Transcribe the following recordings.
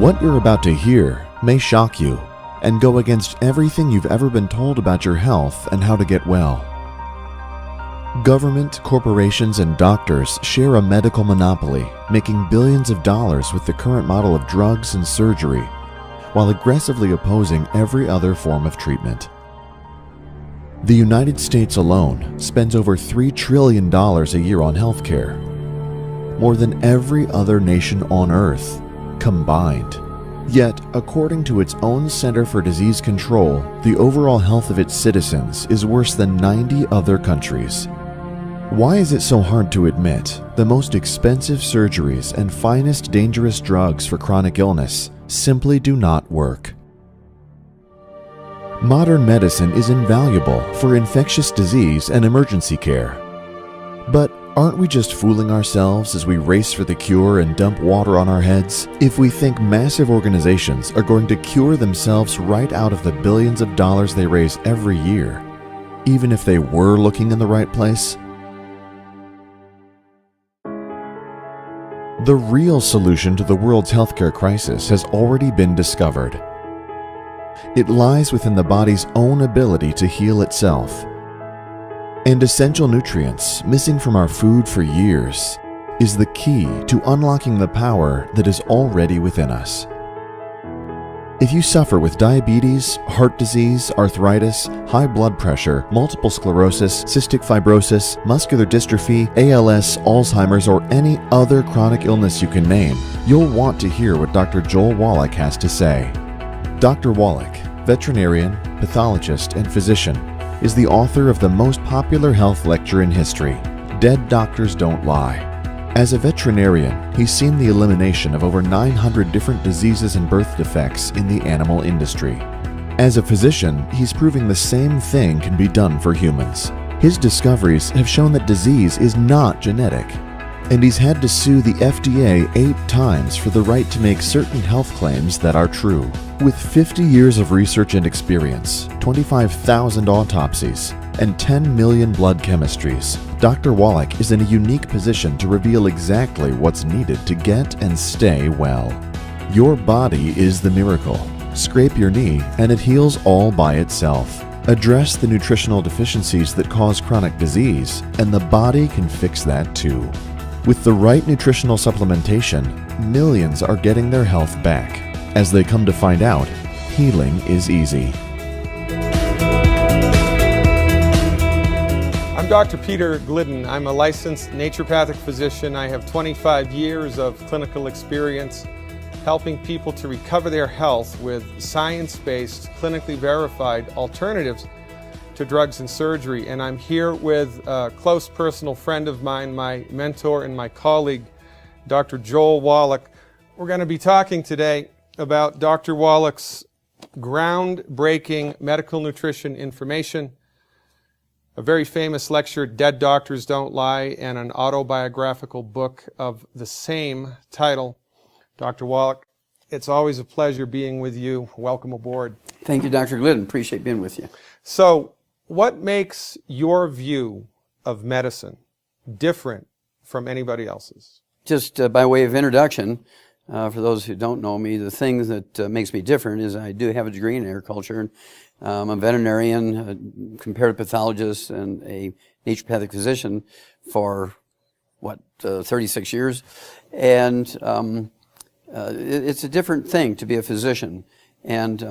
What you're about to hear may shock you and go against everything you've ever been told about your health and how to get well. Government, corporations, and doctors share a medical monopoly, making billions of dollars with the current model of drugs and surgery, while aggressively opposing every other form of treatment. The United States alone spends over $3 trillion a year on healthcare, more than every other nation on Earth combined. Yet, according to its own Center for Disease Control, the overall health of its citizens is worse than 90 other countries. Why is it so hard to admit the most expensive surgeries and finest dangerous drugs for chronic illness simply do not work? Modern medicine is invaluable for infectious disease and emergency care. But aren't we just fooling ourselves as we race for the cure and dump water on our heads if we think massive organizations are going to cure themselves right out of the billions of dollars they raise every year, even if they were looking in the right place? The real solution to the world's healthcare crisis has already been discovered. It lies within the body's own ability to heal itself. And essential nutrients missing from our food for years is the key to unlocking the power that is already within us. If you suffer with diabetes, heart disease, arthritis, high blood pressure, multiple sclerosis, cystic fibrosis, muscular dystrophy, ALS, Alzheimer's, or any other chronic illness you can name, you'll want to hear what Dr. Joel Wallach has to say. Dr. Wallach, veterinarian, pathologist, and physician, is the author of the most popular health lecture in history, Dead Doctors Don't Lie. As a veterinarian, he's seen the elimination of over 900 different diseases and birth defects in the animal industry. As a physician, he's proving the same thing can be done for humans. His discoveries have shown that disease is not genetic, and he's had to sue the FDA 8 times for the right to make certain health claims that are true. With 50 years of research and experience, 25,000 autopsies, and 10 million blood chemistries, Dr. Wallach is in a unique position to reveal exactly what's needed to get and stay well. Your body is the miracle. Scrape your knee and it heals all by itself. Address the nutritional deficiencies that cause chronic disease, and the body can fix that too. With the right nutritional supplementation, millions are getting their health back. As they come to find out, healing is easy. I'm Dr. Peter Glidden. I'm a licensed naturopathic physician. I have 25 years of clinical experience helping people to recover their health with science-based, clinically verified alternatives to drugs and surgery. And I'm here with a close personal friend of mine, my mentor and my colleague, Dr. Joel Wallach. We're going to be talking today about Dr. Wallach's groundbreaking medical nutrition information, a very famous lecture, Dead Doctors Don't Lie, and an autobiographical book of the same title. Dr. Wallach, it's always a pleasure being with you. Welcome aboard. Thank you, Dr. Glidden. Appreciate being with you. So, what makes your view of medicine different from anybody else's? Just by way of introduction, for those who don't know me, the thing that makes me different is I do have a degree in agriculture. And, I'm a veterinarian, a comparative pathologist, and a naturopathic physician for, 36 years. And it's a different thing to be a physician. And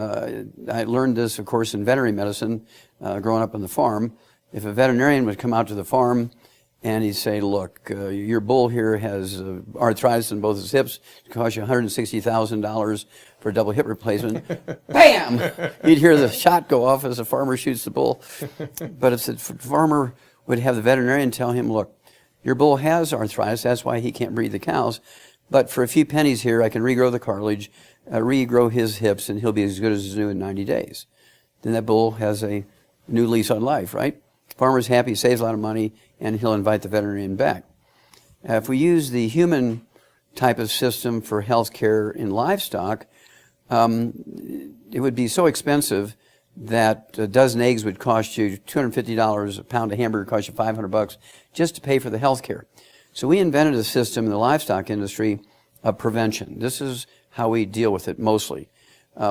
I learned this, of course, in veterinary medicine, growing up on the farm. If a veterinarian would come out to the farm and he'd say, look, your bull here has arthritis in both his hips. It costs you $160,000 for a double hip replacement. Bam! You'd hear the shot go off as the farmer shoots the bull. But if the farmer would have the veterinarian tell him, look, your bull has arthritis, that's why he can't breed the cows. But for a few pennies here, I can regrow the cartilage, regrow his hips, and he'll be as good as new in 90 days. Then that bull has a new lease on life, right? Farmer's happy, saves a lot of money, and he'll invite the veterinarian back. If we use the human type of system for health care in livestock, it would be so expensive that a dozen eggs would cost you $250, a pound of hamburger cost you $500 just to pay for the health care. So we invented a system in the livestock industry of prevention. This is how we deal with it mostly.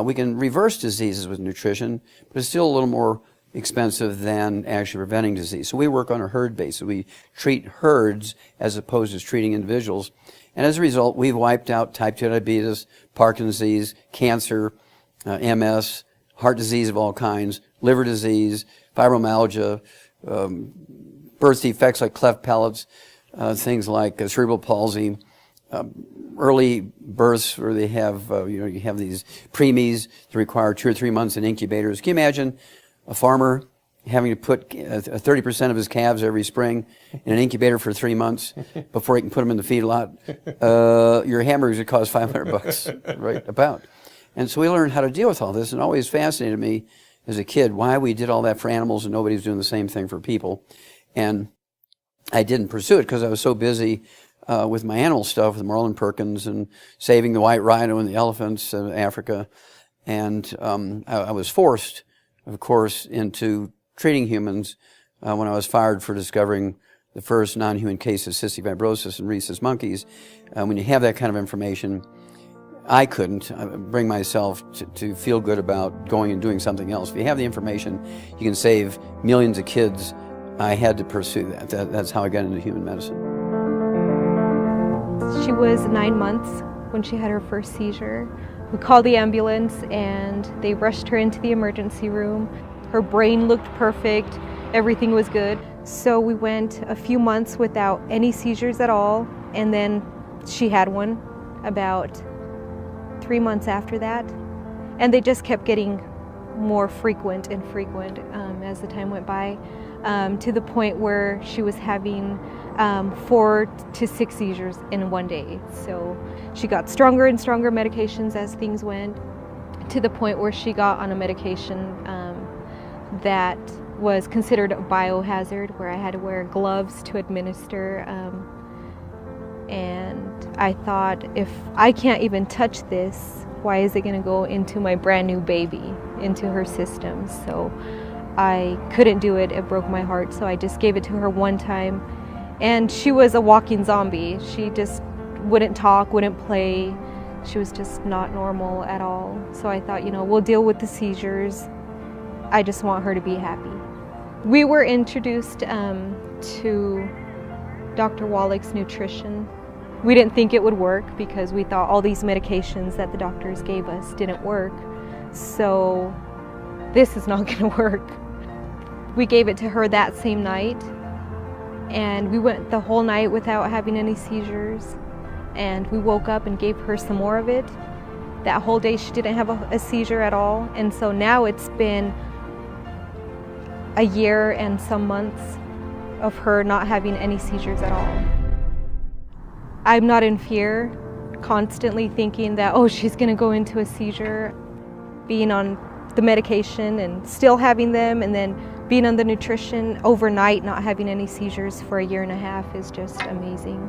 We can reverse diseases with nutrition, but it's still a little more expensive than actually preventing disease. So we work on a herd basis. We treat herds as opposed to treating individuals. And as a result, we've wiped out type 2 diabetes, Parkinson's disease, cancer, MS, heart disease of all kinds, liver disease, fibromyalgia, birth defects like cleft palates, things like cerebral palsy, early births where they have, you have these preemies that require 2 or 3 months in incubators. Can you imagine a farmer having to put 30% of his calves every spring in an incubator for 3 months before he can put them in the feedlot? Your hamburgers would cost $500, right about. And so we learned how to deal with all this, and it always fascinated me as a kid why we did all that for animals and nobody was doing the same thing for people. And I didn't pursue it because I was so busy with my animal stuff, with Marlin Perkins and saving the white rhino and the elephants in Africa. And I was forced, of course, into treating humans when I was fired for discovering the first non-human case of cystic fibrosis in rhesus monkeys. When you have that kind of information, I couldn't bring myself to feel good about going and doing something else. If you have the information, you can save millions of kids. I had to pursue that. That's how I got into human medicine. She was 9 months when she had her first seizure. We called the ambulance and they rushed her into the emergency room. Her brain looked perfect. Everything was good. So we went a few months without any seizures at all, and then she had one about 3 months after that, and they just kept getting more frequent and frequent as the time went by, to the point where she was having 4 to 6 seizures in one day. So she got stronger and stronger medications as things went, to the point where she got on a medication that was considered a biohazard, where I had to wear gloves to administer. And I thought, if I can't even touch this, why is it going to go into my brand new baby, into her system? So I couldn't do it. It broke my heart. So I just gave it to her one time. And she was a walking zombie. She just wouldn't talk, wouldn't play. She was just not normal at all. So I thought, we'll deal with the seizures. I just want her to be happy. We were introduced to Dr. Wallach's nutrition. We didn't think it would work because we thought all these medications that the doctors gave us didn't work. So this is not going to work. We gave it to her that same night, and we went the whole night without having any seizures. And we woke up and gave her some more of it. That whole day she didn't have a seizure at all. And so now it's been a year and some months of her not having any seizures at all. I'm not in fear, constantly thinking that, she's going to go into a seizure. Being on the medication and still having them, and then being on the nutrition overnight, not having any seizures for a year and a half is just amazing.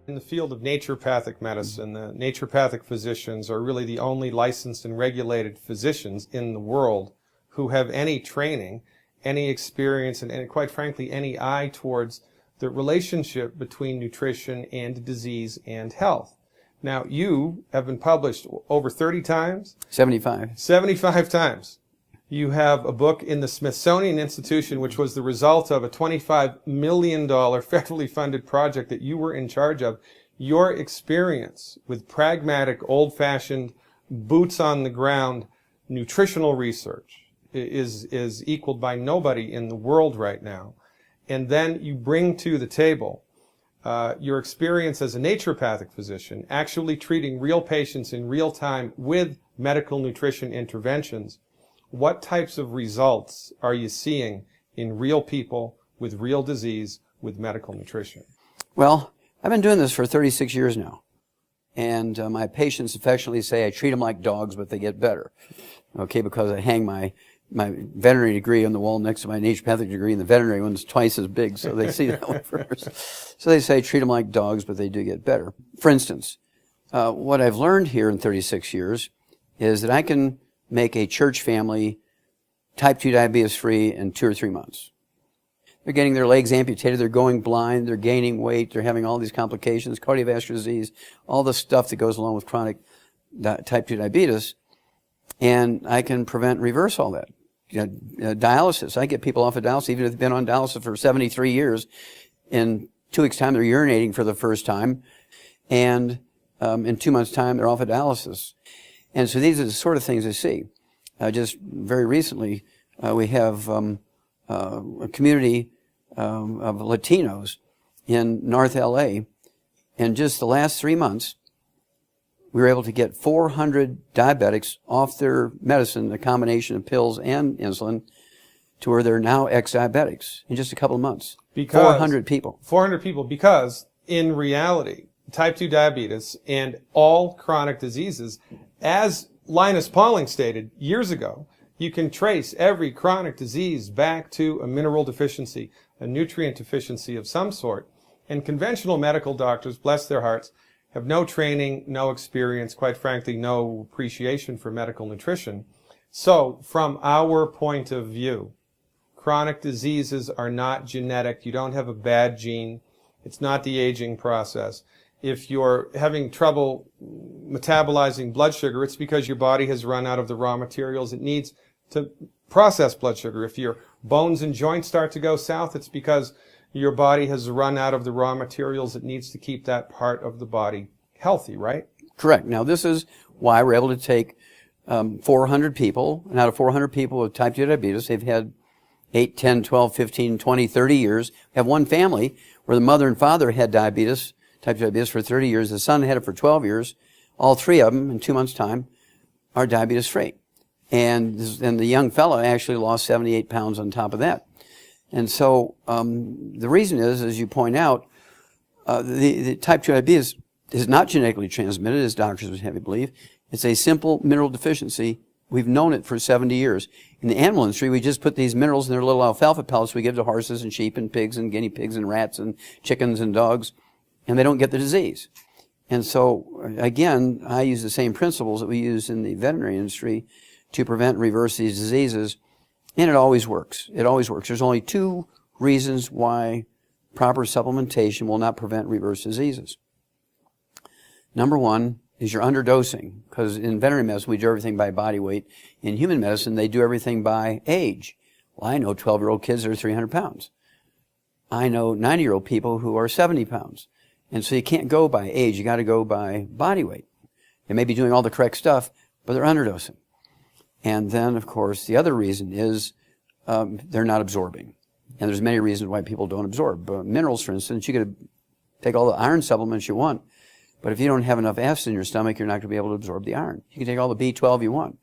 In the field of naturopathic medicine, the naturopathic physicians are really the only licensed and regulated physicians in the world who have any training, any experience, and quite frankly, any eye towards the relationship between nutrition and disease and health. Now, you have been published over 30 times? 75. 75 times. You have a book in the Smithsonian Institution, which was the result of a $25 million federally funded project that you were in charge of. Your experience with pragmatic, old-fashioned, boots-on-the-ground nutritional research is equaled by nobody in the world right now. And then you bring to the table your experience as a naturopathic physician, actually treating real patients in real time with medical nutrition interventions. What types of results are you seeing in real people with real disease with medical nutrition? Well, I've been doing this for 36 years now. And my patients affectionately say I treat them like dogs, but they get better. Okay, because I hang my veterinary degree on the wall next to my naturopathic degree, and the veterinary one's twice as big, so they see that one first. So they say treat them like dogs, but they do get better. For instance, what I've learned here in 36 years is that I can make a church family type 2 diabetes free in 2 or 3 months. They're getting their legs amputated, they're going blind, they're gaining weight, they're having all these complications, cardiovascular disease, all the stuff that goes along with chronic type 2 diabetes. And I can prevent and reverse all that. Dialysis. I get people off of dialysis, even if they've been on dialysis for 73 years. In 2 weeks' time, they're urinating for the first time. And in 2 months' time, they're off of dialysis. And so these are the sort of things I see. Just very recently, we have a community of Latinos in North LA. And just the last 3 months, we were able to get 400 diabetics off their medicine, a combination of pills and insulin, to where they're now ex-diabetics in just a couple of months. Because 400 people. 400 people, because in reality, type 2 diabetes and all chronic diseases, as Linus Pauling stated years ago, you can trace every chronic disease back to a mineral deficiency, a nutrient deficiency of some sort. And conventional medical doctors, bless their hearts, have no training, no experience, quite frankly, no appreciation for medical nutrition. So, from our point of view, chronic diseases are not genetic. You don't have a bad gene. It's not the aging process. If you're having trouble metabolizing blood sugar, it's because your body has run out of the raw materials it needs to process blood sugar. If your bones and joints start to go south, it's because your body has run out of the raw materials it needs to keep that part of the body healthy, right? Correct. Now, this is why we're able to take 400 people, and out of 400 people with type 2 diabetes, they've had 8, 10, 12, 15, 20, 30 years. We have one family where the mother and father had diabetes, type 2 diabetes, for 30 years. The son had it for 12 years. All three of them, in 2 months' time, are diabetes-free. And the young fella actually lost 78 pounds on top of that. And so the reason is, as you point out, the type 2 diabetes is not genetically transmitted, as doctors would have you believe. It's a simple mineral deficiency. We've known it for 70 years. In the animal industry, we just put these minerals in their little alfalfa pellets we give to horses and sheep and pigs and guinea pigs and rats and chickens and dogs, and they don't get the disease. And so, again, I use the same principles that we use in the veterinary industry to prevent and reverse these diseases. And it always works. It always works. There's only 2 reasons why proper supplementation will not prevent and reverse diseases. Number 1 is you're underdosing, because in veterinary medicine we do everything by body weight. In human medicine they do everything by age. Well, I know 12-year-old kids that are 300 pounds. I know 90-year-old people who are 70 pounds. And so you can't go by age. You got to go by body weight. They may be doing all the correct stuff, but they're underdosing. And then, of course, the other reason is they're not absorbing. And there's many reasons why people don't absorb. Minerals, for instance, you could take all the iron supplements you want, but if you don't have enough acid in your stomach, you're not going to be able to absorb the iron. You can take all the B12 you want,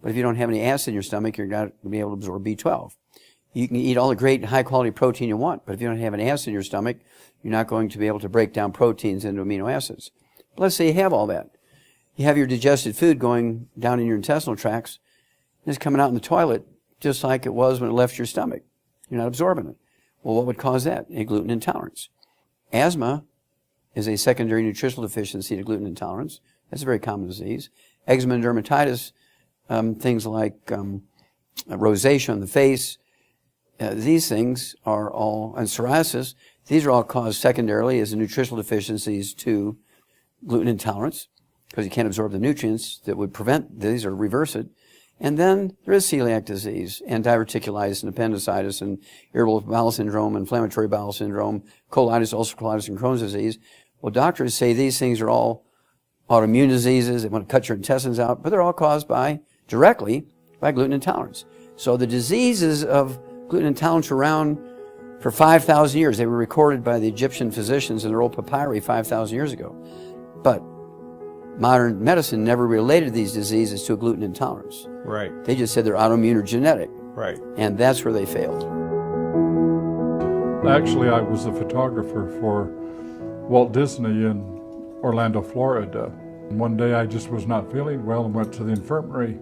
but if you don't have any acid in your stomach, you're not going to be able to absorb B12. You can eat all the great high-quality protein you want, but if you don't have any acid in your stomach, you're not going to be able to break down proteins into amino acids. But let's say you have all that. You have your digested food going down in your intestinal tracts, and it's coming out in the toilet just like it was when it left your stomach. You're not absorbing it. Well, what would cause that? A gluten intolerance. Asthma is a secondary nutritional deficiency to gluten intolerance. That's a very common disease. Eczema and dermatitis, things like rosacea on the face, these things are all, and psoriasis, these are all caused secondarily as nutritional deficiencies to gluten intolerance, because you can't absorb the nutrients that would prevent these or reverse it. And then there is celiac disease, and diverticulitis, and appendicitis, and irritable bowel syndrome, inflammatory bowel syndrome, colitis, ulcerative colitis, and Crohn's disease. Well, doctors say these things are all autoimmune diseases. They want to cut your intestines out, but they're all caused directly by gluten intolerance. So the diseases of gluten intolerance were around for 5,000 years. They were recorded by the Egyptian physicians in their old papyri 5,000 years ago. But modern medicine never related these diseases to a gluten intolerance. Right. They just said they're autoimmune or genetic. Right. And that's where they failed. Actually, I was a photographer for Walt Disney in Orlando, Florida. And one day I just was not feeling well and went to the infirmary.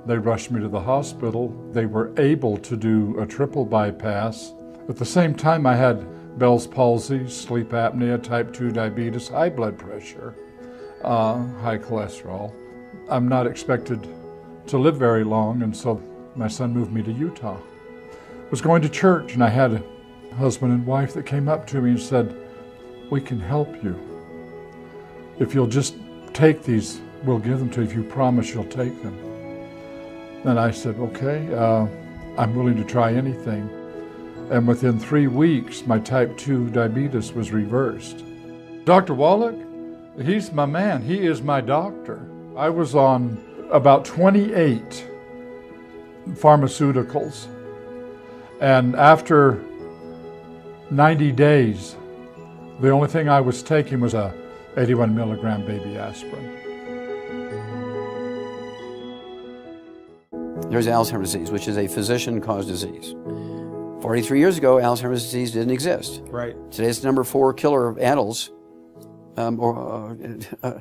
They rushed me to the hospital. They were able to do a triple bypass. At the same time, I had Bell's palsy, sleep apnea, type 2 diabetes, high blood pressure, high cholesterol. I'm not expected to live very long, and so my son moved me to Utah. I was going to church, and I had husband and wife that came up to me and said, "We can help you. If you'll just take these, we'll give them to you if you promise you'll take them." And I said, "Okay, I'm willing to try anything." And within 3 weeks, my type 2 diabetes was reversed. Dr. Wallach, he's my man. He is my doctor. I was on about 28 pharmaceuticals. And after 90 days, the only thing I was taking was a 81 milligram baby aspirin. There's Alzheimer's disease, which is a physician-caused disease. 43 years ago, Alzheimer's disease didn't exist. Right. Today it's the number 4 killer of adults. It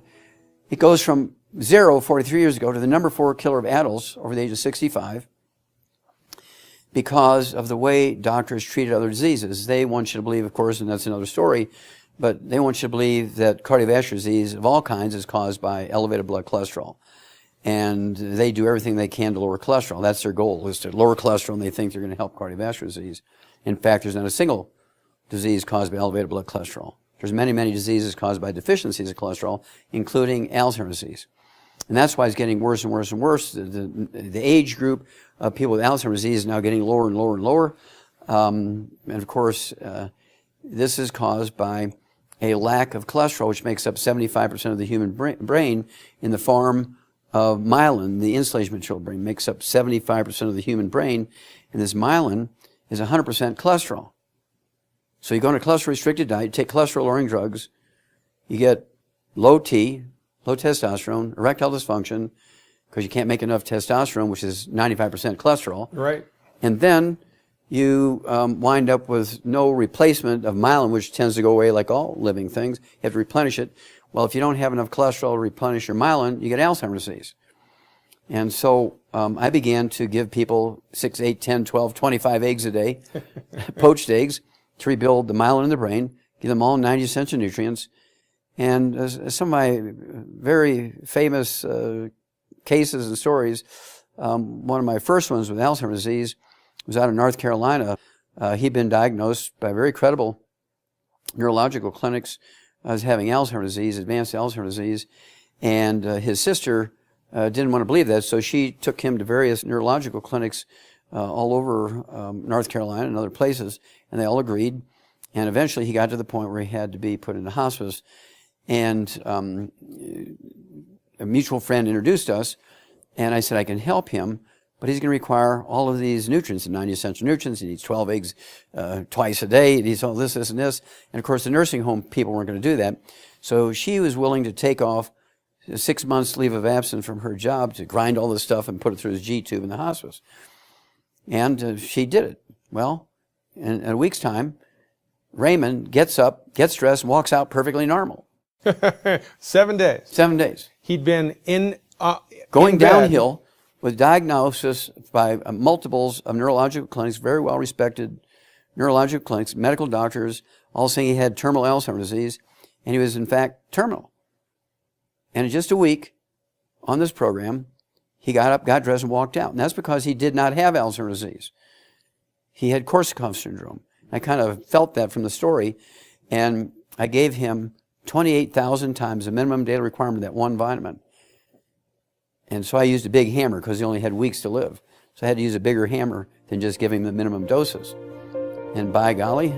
goes from 0, 43 years ago, to the number 4 killer of adults over the age of 65 because of the way doctors treated other diseases. They want you to believe, of course, and that's another story, but they want you to believe that cardiovascular disease of all kinds is caused by elevated blood cholesterol. And they do everything they can to lower cholesterol. That's their goal, is to lower cholesterol, and they think they're going to help cardiovascular disease. In fact, there's not a single disease caused by elevated blood cholesterol. There's many, many diseases caused by deficiencies of cholesterol, including Alzheimer's disease. And that's why it's getting worse and worse and worse. The age group of people with Alzheimer's disease is now getting lower and lower and lower. And of course, this is caused by a lack of cholesterol, which makes up 75% of the human brain in the form of myelin. The insulation material brain makes up 75% of the human brain, and this myelin is 100% cholesterol. So you go on a cholesterol-restricted diet, you take cholesterol-lowering drugs, you get low T, low testosterone, erectile dysfunction, because you can't make enough testosterone, which is 95% cholesterol. Right. And then you wind up with no replacement of myelin, which tends to go away like all living things. You have to replenish it. Well, if you don't have enough cholesterol to replenish your myelin, you get Alzheimer's disease. And so I began to give people 6, 8, 10, 12, 25 eggs a day, poached eggs, to rebuild the myelin in the brain, give them all 90 essential nutrients. And some of my very famous cases and stories, one of my first ones with Alzheimer's disease was out of North Carolina. He'd been diagnosed by very credible neurological clinics as having Alzheimer's disease, advanced Alzheimer's disease, and his sister didn't want to believe that, so she took him to various neurological clinics all over North Carolina and other places, and they all agreed. And eventually he got to the point where he had to be put into hospice. And a mutual friend introduced us, and I said, I can help him, but he's going to require all of these nutrients, the 90 essential nutrients. He needs 12 eggs twice a day. He needs all this, and this. And of course, the nursing home people weren't going to do that. So she was willing to take off 6 months leave of absence from her job to grind all this stuff and put it through his G-tube in the hospice. And she did it. Well, in a week's time, Raymond gets up, gets dressed, and walks out perfectly normal. 7 days. 7 days. He'd been going in bed. downhill with diagnosis by multiples of neurological clinics, very well respected neurological clinics, medical doctors, all saying he had terminal Alzheimer's disease, and he was in fact terminal. And in just a week on this program, he got up, got dressed, and walked out. And that's because he did not have Alzheimer's disease. He had Korsakoff syndrome. I kind of felt that from the story, and I gave him 28,000 times the minimum daily requirement of that one vitamin. And so I used a big hammer because he only had weeks to live. So I had to use a bigger hammer than just give him the minimum doses. And by golly,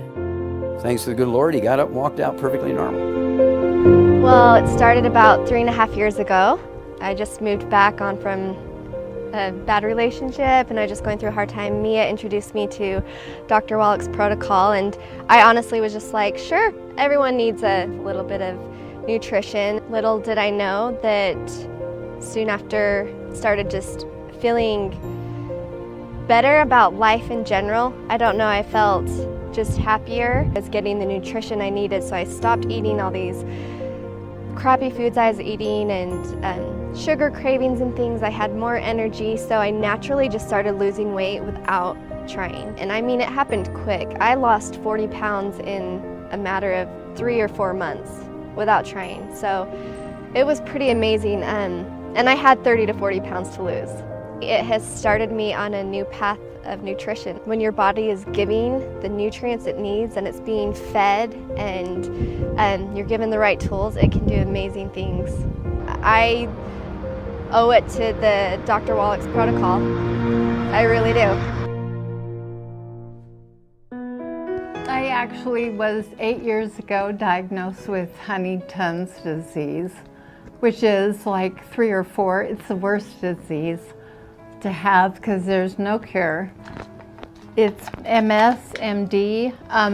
thanks to the good Lord, he got up and walked out perfectly normal. Well, it started about 3.5 years ago. I just moved back on from a bad relationship, and I was just going through a hard time. Mia introduced me to Dr. Wallach's protocol, and I honestly was just like, sure, everyone needs a little bit of nutrition. Little did I know that soon after started just feeling better about life in general. I don't know, I felt just happier. I was getting the nutrition I needed, so I stopped eating all these crappy foods I was eating and sugar cravings and things. I had more energy, so I naturally just started losing weight without trying. And I mean, it happened quick. I lost 40 pounds in a matter of 3 or 4 months without trying. So it was pretty amazing. And I had 30 to 40 pounds to lose. It has started me on a new path of nutrition. When your body is giving the nutrients it needs and it's being fed and you're given the right tools, it can do amazing things. I owe it to the Dr. Wallach's protocol. I really do. I actually was 8 years ago diagnosed with Huntington's disease, which is like 3 or 4. It's the worst disease to have because there's no cure. It's MS, MD,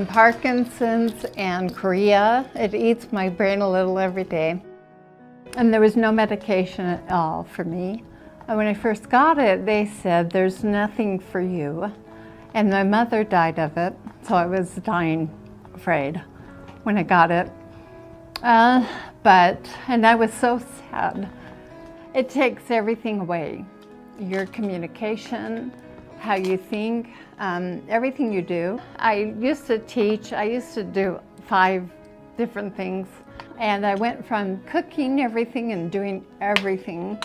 Parkinson's, and chorea. It eats my brain a little every day. And there was no medication at all for me. And when I first got it, they said, there's nothing for you. And my mother died of it, so I was dying afraid when I got it. And I was so sad. It takes everything away. Your communication, how you think, everything you do. I used to teach, I used to do 5 different things. And I went from cooking everything and doing everything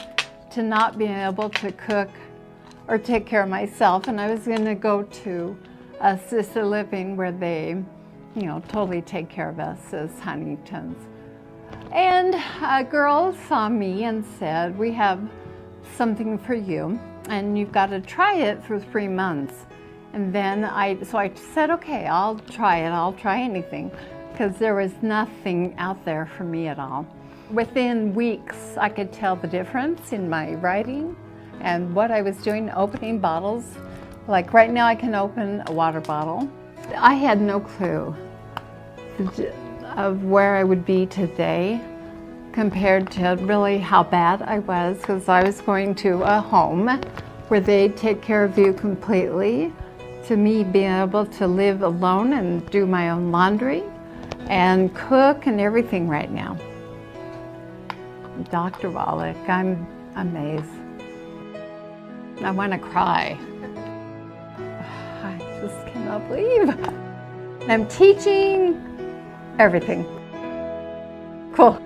to not being able to cook or take care of myself. And I was going to go to assisted living where they, totally take care of us as Huntingtons. And a girl saw me and said, we have something for you and you've got to try it for 3 months. And then I said, okay, I'll try it. I'll try anything, because there was nothing out there for me at all. Within weeks, I could tell the difference in my writing and what I was doing, opening bottles. Like right now I can open a water bottle. I had no clue of where I would be today compared to really how bad I was, because I was going to a home where they take care of you completely, to me being able to live alone and do my own laundry and cook and everything right now. Dr. Wallach, I'm amazed. I want to cry. I just cannot believe. I'm teaching everything. Cool.